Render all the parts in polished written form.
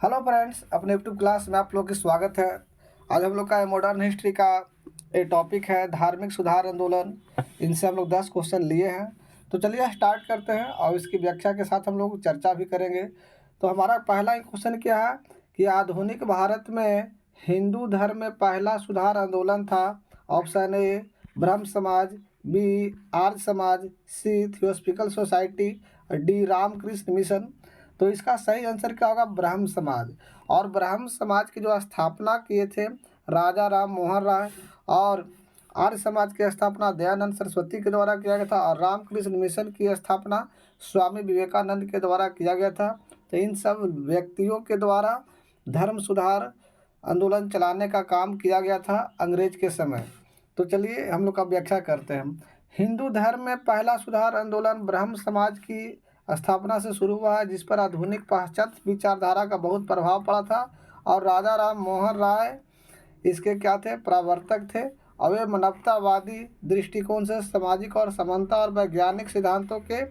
Hello friends, अपने YouTube class में आप लोग की स्वागत है। आज हम लोग का मॉडर्न हिस्ट्री का एक टॉपिक है धार्मिक सुधार आंदोलन। इनसे हम लोग 10 क्वेश्चन लिए हैं। तो चलिए स्टार्ट करते हैं और इसकी व्याख्या के साथ हम लोग चर्चा भी करेंगे। तो हमारा पहला क्वेश्चन क्या है कि आधुनिक भारत में हिंदू धर्म में पहला सुधार आंदोलन था। ऑप्शन ए ब्रह्म समाज, B Arya Samaj, C theosophical society, D Ramakrishna mission. तो इसका सही आंसर क्या होगा? ब्रह्म समाज। और ब्रह्म समाज की जो स्थापना किए थे राजा राम मोहन राय, और आर्य समाज की स्थापना दयानंद सरस्वती के द्वारा किया गया था, और रामकृष्ण मिशन की स्थापना स्वामी विवेकानंद के द्वारा किया गया था। तो इन सब व्यक्तियों के द्वारा धर्म सुधार आंदोलन चलाने का काम किया गया था अंग्रेज के समय। तो चलिए हम लोग का व्याख्या करते हैं। हिंदू धर्म में पहला सुधार आंदोलन ब्रह्म समाज की स्थापना से शुरू हुआ है, जिस पर आधुनिक पाश्चात्य विचारधारा का बहुत प्रभाव पड़ा था। और राजा राम मोहन राय इसके क्या थे? प्रवर्तक थे। और वे मानवतावादी दृष्टिकोण से सामाजिक और समानता और वैज्ञानिक सिद्धांतों के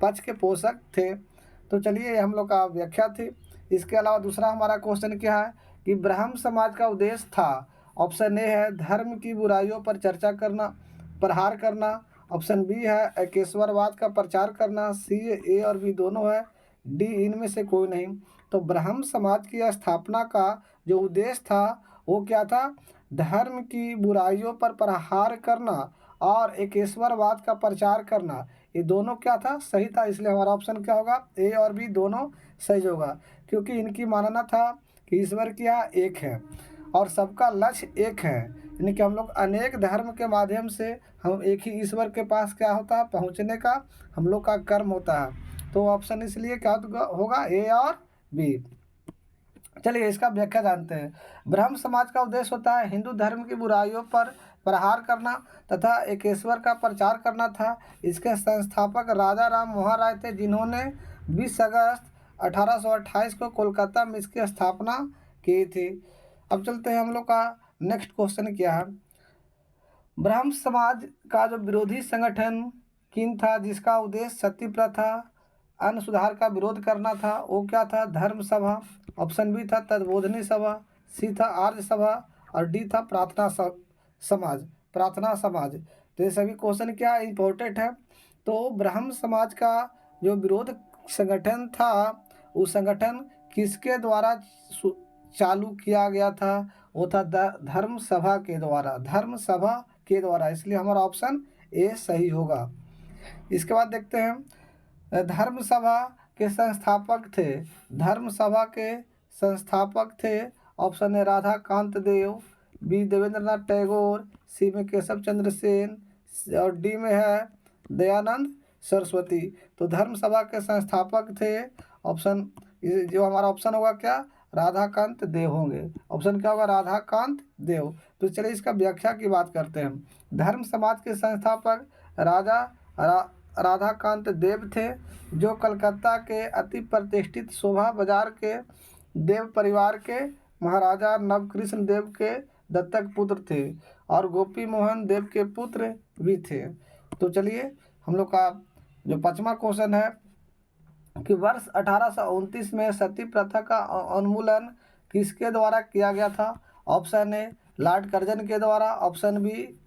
पक्ष के पोषक थे। तो चलिए हम लोग का व्याख्या थी। इसके अलावा दूसरा हमारा क्वेश्चन क्या है कि ब्रह्म समाज का उद्देश्य था। ऑप्शन ए है धर्म की बुराइयों पर चर्चा करना, प्रहार करना। ऑप्शन बी है एकेश्वरवाद का प्रचार करना। सी ए और बी दोनों है। डी इनमें से कोई नहीं। तो ब्रह्म समाज की स्थापना का जो उद्देश्य था वो क्या था? धर्म की बुराइयों पर प्रहार करना और एकेश्वरवाद का प्रचार करना। ये दोनों क्या था? सही था। इसलिए हमारा ऑप्शन क्या होगा? ए और बी दोनों सही होगा, क्योंकि इनकी मानना था कि ईश्वर क्या एक है और सबका लक्ष्य एक है। यानी कि हम लोग अनेक धर्म के माध्यम से हम एक ही ईश्वर के पास क्या होता है? पहुँचने का हम लोग का कर्म होता है। तो ऑप्शन इसलिए क्या होगा? ए और बी। चलिए इसका व्याख्या जानते हैं। ब्रह्म समाज का उद्देश्य होता है हिंदू धर्म की बुराइयों पर प्रहार करना तथा एकेश्वर का प्रचार करना था। इसके संस्थापक राजा राम मोहन राय थे, जिन्होंने 20 अगस्त 1828 को कोलकाता में इसकी स्थापना की थी। अब चलते हैं हम लोग का नेक्स्ट क्वेश्चन क्या है। ब्रह्म समाज का जो विरोधी संगठन किन था, जिसका उद्देश्य सती प्रथा अन्न सुधार का विरोध करना था? वो क्या था? धर्म सभा। ऑप्शन बी था तद्बोधनी सभा, सी था आर्य सभा, और डी था समाज प्रार्थना समाज। तो ये सभी क्वेश्चन क्या इम्पोर्टेंट है। तो ब्रह्म समाज का जो विरोध संगठन था, उस संगठन किसके द्वारा चालू किया गया था? वो था धर्म सभा के द्वारा। धर्म सभा के द्वारा, इसलिए हमारा ऑप्शन ए सही होगा। इसके बाद देखते हैं धर्म सभा के संस्थापक थे। धर्म सभा के संस्थापक थे। Option A Radha Kant Deb, B Debendranath Tagore, C में केशव चंद्र सेन, और डी में है दयानंद सरस्वती। तो धर्म सभा के संस्थापक थे ऑप्शन, जो हमारा ऑप्शन होगा क्या? राधाकांत देव होंगे। ऑप्शन क्या होगा? राधाकांत देव। तो चलिए इसका व्याख्या की बात करते हैं। धर्म समाज के संस्थापक राधाकांत देव थे, जो कलकत्ता के अति प्रतिष्ठित शोभा बाजार के देव परिवार के महाराजा नवकृष्ण देव के दत्तक पुत्र थे और गोपी मोहन देव के पुत्र भी थे। तो चलिए हम लोग का जो पांचवा क्वेश्चन है कि वर्ष 1829 में सती प्रथा का उन्मूलन किसके द्वारा किया गया था? ऑप्शन ए लॉर्ड कर्जन के द्वारा, ऑप्शन बी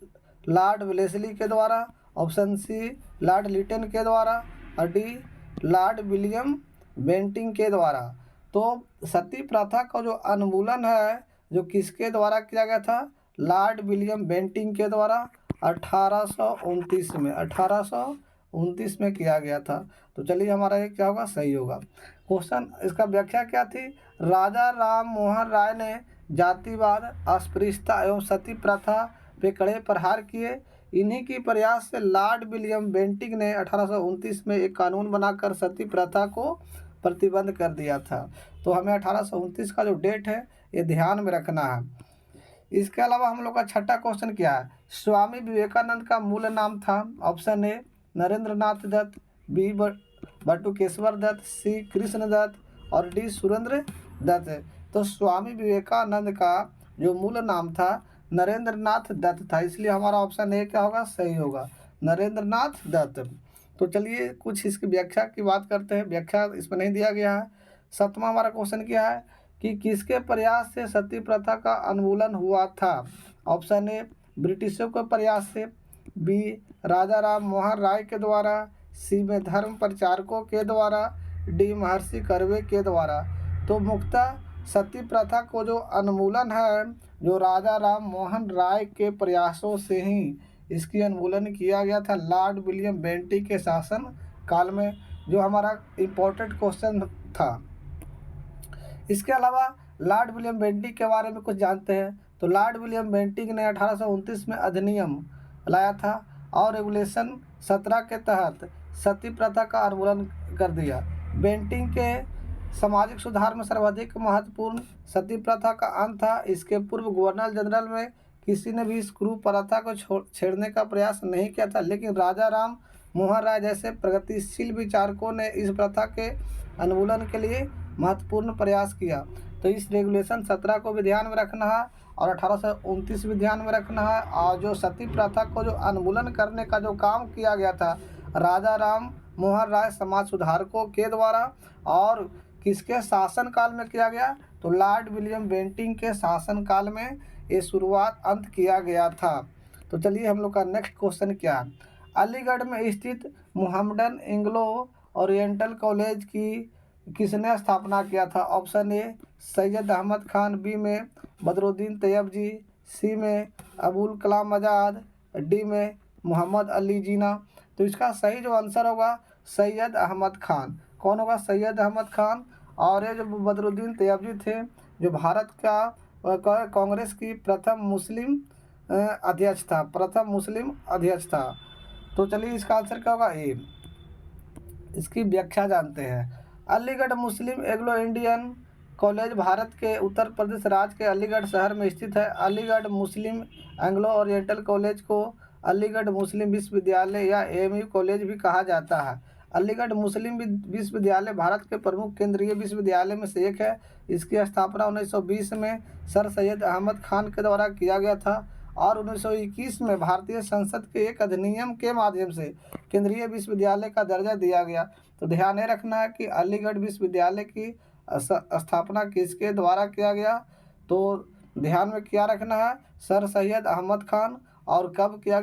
लॉर्ड वेलेस्ली के द्वारा, ऑप्शन सी लॉर्ड लिटन के द्वारा, और डी लॉर्ड विलियम बेंटिंग के द्वारा। तो सती प्रथा का जो उन्मूलन है जो किसके द्वारा किया गया था? लॉर्ड विलियम बेंटिंग के द्वारा 1829 में किया गया था। तो चलिए हमारा ये क्या होगा? सही होगा। क्वेश्चन इसका व्याख्या क्या थी? राजा राम मोहन राय ने जातिवाद, अस्पृश्यता एवं सती प्रथा पे कड़े प्रहार किए। इन्हीं की प्रयास से लॉर्ड विलियम बेंटिंग ने 1829 में एक कानून बनाकर सती प्रथा को प्रतिबंध कर दिया था। तो हमें 1829 का जो डेट है ये ध्यान में रखना है। इसके अलावा हम लोग का छठा क्वेश्चन क्या है? स्वामी विवेकानंद का मूल नाम था। Option A Narendra Nath Datta, B Batukeshwar Dutt, C Krishna Dutt, और डी सुरेंद्र दत्त। तो स्वामी विवेकानंद का जो मूल नाम था नरेंद्र नाथ दत्त था, इसलिए हमारा ऑप्शन ए क्या होगा? सही होगा, नरेंद्र नाथ दत्त। तो चलिए कुछ इसकी व्याख्या की बात करते हैं। व्याख्या इसमें नहीं दिया गया है। 7वां हमारा क्वेश्चन क्या है कि किसके प्रयास से सती प्रथा का उन्मूलन हुआ था। ऑप्शन ए ब्रिटिशों के प्रयास से, बी राजा राम मोहन राय के द्वारा, सी में धर्म प्रचारकों के द्वारा, डी महर्षि कर्वे के द्वारा। तो मुख्यतः सती प्रथा को जो उन्मूलन है, जो राजा राम मोहन राय के प्रयासों से ही इसकी उन्मूलन किया गया था लॉर्ड विलियम बेंटिक के शासन काल में, जो हमारा इम्पोर्टेंट क्वेश्चन था। इसके अलावा लॉर्ड विलियम बेंटिक के बारे में कुछ जानते हैं। तो लॉर्ड विलियम बेंटिक ने 1829 में अधिनियम लाया था और रेगुलेशन 17 के तहत सती प्रथा का उन्मूलन कर दिया। बेंटिक के सामाजिक सुधार में सर्वाधिक महत्वपूर्ण सती प्रथा का अंत था। इसके पूर्व गवर्नर जनरल में किसी ने भी इस कुप्रथा को छेड़ने का प्रयास नहीं किया था, लेकिन राजा राम मोहन राय जैसे प्रगतिशील विचारकों ने इस प्रथा के उन्मूलन के लिए महत्वपूर्ण प्रयास किया। तो इस रेगुलेशन 17 को भी ध्यान में रखना है और 1829 भी ध्यान में रखना है। और जो सती प्रथा को जो उन्मूलन करने का जो काम किया गया था राजा राम मोहन राय समाज सुधारकों के द्वारा, और किसके शासन काल में किया गया, तो लॉर्ड विलियम बेंटिक के शासन काल में ये शुरुआत अंत किया गया था। तो चलिए हम लोग का नेक्स्ट क्वेश्चन क्या है। अलीगढ़ में स्थित मुहम्मदन एंग्लो ओरिएंटल कॉलेज की किसने स्थापना किया था। Option A Syed Ahmed Khan, B में बदरुद्दीन तैयबजी, सी में अबुल कलाम आज़ाद, डी में मोहम्मद अली जिन्ना। तो इसका सही जो आंसर होगा सैयद अहमद खान। कौन होगा, सैयद अहमद खान। और ये जो बदरुद्दीन तैयबजी थे, जो भारत का कांग्रेस की प्रथम मुस्लिम अध्यक्ष था, प्रथम मुस्लिम अध्यक्ष था। तो चलिए इसका आंसर क्या होगा, ए। इसकी व्याख्या जानते हैं। अलीगढ़ मुस्लिम एंग्लो इंडियन कॉलेज भारत के उत्तर प्रदेश राज्य के अलीगढ़ शहर में स्थित है। अलीगढ़ मुस्लिम एंग्लो ओरिएंटल कॉलेज को अलीगढ़ मुस्लिम विश्वविद्यालय या एएमयू कॉलेज भी कहा जाता है। अलीगढ़ मुस्लिम विश्वविद्यालय भारत के प्रमुख केंद्रीय विश्वविद्यालय में से एक है। इसकी स्थापना 1920 में सर सैयद अहमद खान के द्वारा किया गया था और 1921 में भारतीय संसद के एक अधिनियम के माध्यम से केंद्रीय विश्वविद्यालय का दर्जा दिया गया। तो ध्यान ये रखना है कि अलीगढ़ विश्वविद्यालय की स्थापना किसके द्वारा किया गया, तो ध्यान में क्या रखना है, सर सैयद अहमद खान। और कब किया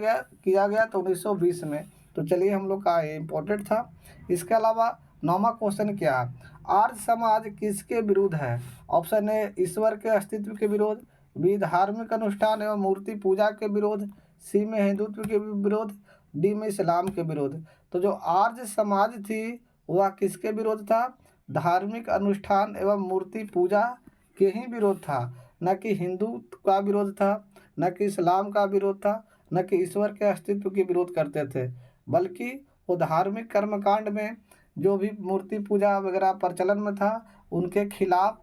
गया तो 1920 में। तो चलिए हम लोग का ये इम्पोर्टेंट था। इसके अलावा 9वां क्वेश्चन क्या है, आर्य समाज किसके विरुद्ध है। ऑप्शन ए ईश्वर के अस्तित्व के विरोध, बी धार्मिक अनुष्ठान एवं मूर्ति पूजा के विरोध, सी में हिंदुत्व के विरोध, डी में इस्लाम के विरोध। तो जो आर्य समाज थी वह किसके विरोध था, धार्मिक अनुष्ठान एवं मूर्ति पूजा के ही विरोध था, न कि हिंदू का विरोध था, न कि इस्लाम का विरोध था, न कि ईश्वर के अस्तित्व के विरोध करते थे, बल्कि वो धार्मिक कर्मकांड में जो भी मूर्ति पूजा वगैरह प्रचलन में था उनके खिलाफ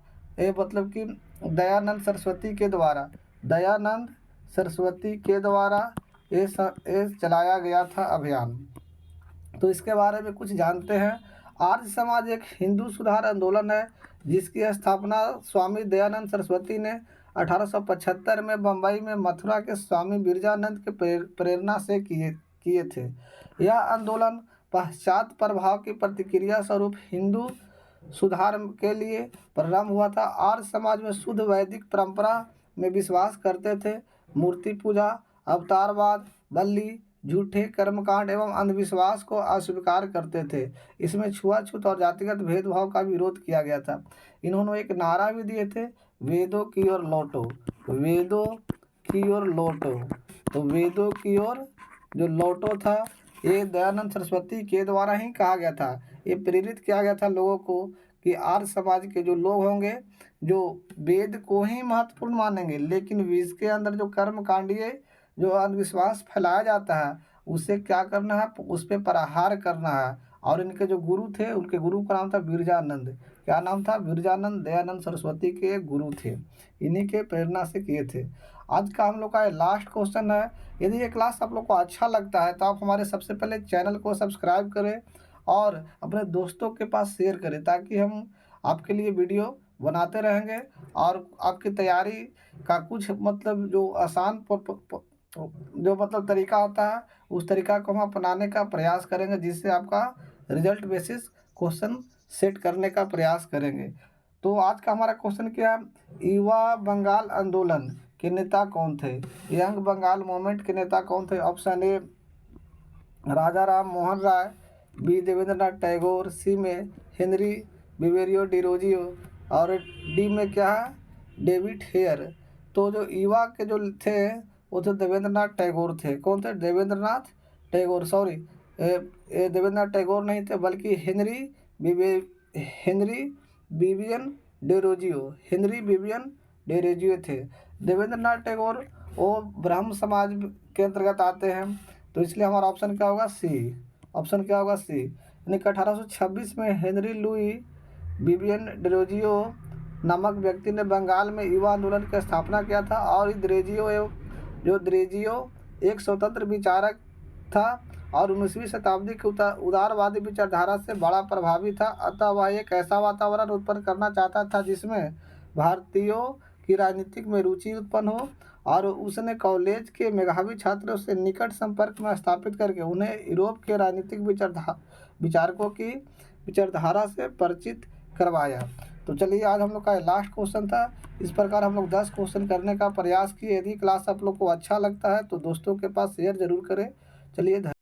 मतलब कि दयानंद सरस्वती के द्वारा ये चलाया गया था अभियान। तो इसके बारे में कुछ जानते हैं। आर्य समाज एक हिंदू सुधार आंदोलन है जिसकी स्थापना स्वामी दयानंद सरस्वती ने 1875 में बम्बई में मथुरा के स्वामी बिरजानंद के प्रेरणा से किए थे। यह आंदोलन पश्चात प्रभाव की प्रतिक्रिया स्वरूप हिंदू सुधार के लिए प्रारंभ हुआ था। आर्य समाज में शुद्ध वैदिक परंपरा में विश्वास करते थे। मूर्ति पूजा, अवतारवाद, बलि, झूठे कर्मकांड एवं अंधविश्वास को अस्वीकार करते थे। इसमें छुआछूत और जातिगत भेदभाव का विरोध किया गया था। इन्होंने एक नारा भी दिए थे, वेदों की ओर लौटो, वेदों की ओर लौटो। तो वेदों की ओर जो लौटो था ये दयानंद सरस्वती के द्वारा ही कहा गया था। ये प्रेरित किया गया था लोगों को कि आर्य समाज के जो लोग होंगे जो वेद को ही महत्वपूर्ण मानेंगे, लेकिन इसके अंदर जो कर्मकांडीय जो अंधविश्वास फैलाया जाता है उसे क्या करना है, उस पर प्रहार करना है। और इनके जो गुरु थे, उनके गुरु का नाम था बिरजानंद। क्या नाम था, बिरजानंद। दयानंद सरस्वती के गुरु थे, इन्हीं के प्रेरणा से किए थे। आज का हम लोग का लास्ट क्वेश्चन है। यदि ये क्लास आप लोग को अच्छा लगता है तो आप हमारे सबसे पहले चैनल को सब्सक्राइब करें और अपने दोस्तों के पास शेयर करें, ताकि हम आपके लिए वीडियो बनाते रहेंगे और आपकी तैयारी का कुछ मतलब जो आसान जो मतलब तरीका होता है उस तरीका को हम अपनाने का प्रयास करेंगे, जिससे आपका रिजल्ट बेसिस क्वेश्चन सेट करने का प्रयास करेंगे। तो तो आज का हमारा क्वेश्चन क्या है, युवा बंगाल आंदोलन के नेता कौन थे? यंग बंगाल मूवमेंट के नेता कौन थे? Option A Raja Ram Mohan Roy, B Debendranath Tagore, C में हेनरी विवेरियो डिरोजियो और डी में क्या है, डेविड हेयर। तो जो युवा के जो थे वो थे देवेंद्रनाथ टैगोर थे। कौन थे? देवेंद्रनाथ टैगोर, सॉरी देवेंद्रनाथ टैगोर नहीं थे बल्कि हेनरी विवियन डेरोजियो थे। देवेंद्रनाथ टैगोर वो ब्राह्म समाज के अंतर्गत आते हैं, तो इसलिए हमारा ऑप्शन क्या होगा, सी। ऑप्शन क्या होगा, सी। यानी कि 1826 में हेनरी लुई विवियन डेरोजियो नामक व्यक्ति ने बंगाल में युवा आंदोलन की स्थापना किया था। और द्रेजियो एक स्वतंत्र विचारक था और 19वीं शताब्दी की उदारवादी विचारधारा से बड़ा प्रभावी था। अतः वह एक ऐसा वातावरण उत्पन्न करना चाहता था जिसमें भारतीयों की राजनीतिक में रुचि उत्पन्न हो, और उसने कॉलेज के मेधावी छात्रों से निकट संपर्क में स्थापित करके उन्हें यूरोप के राजनीतिक विचारकों की विचारधारा से परिचित करवाया। तो चलिए, आज हम लोग का लास्ट क्वेश्चन था। इस प्रकार हम लोग 10 क्वेश्चन करने का प्रयास किए। यदि क्लास आप लोग को अच्छा लगता है तो दोस्तों के पास शेयर जरूर करें। चलिए।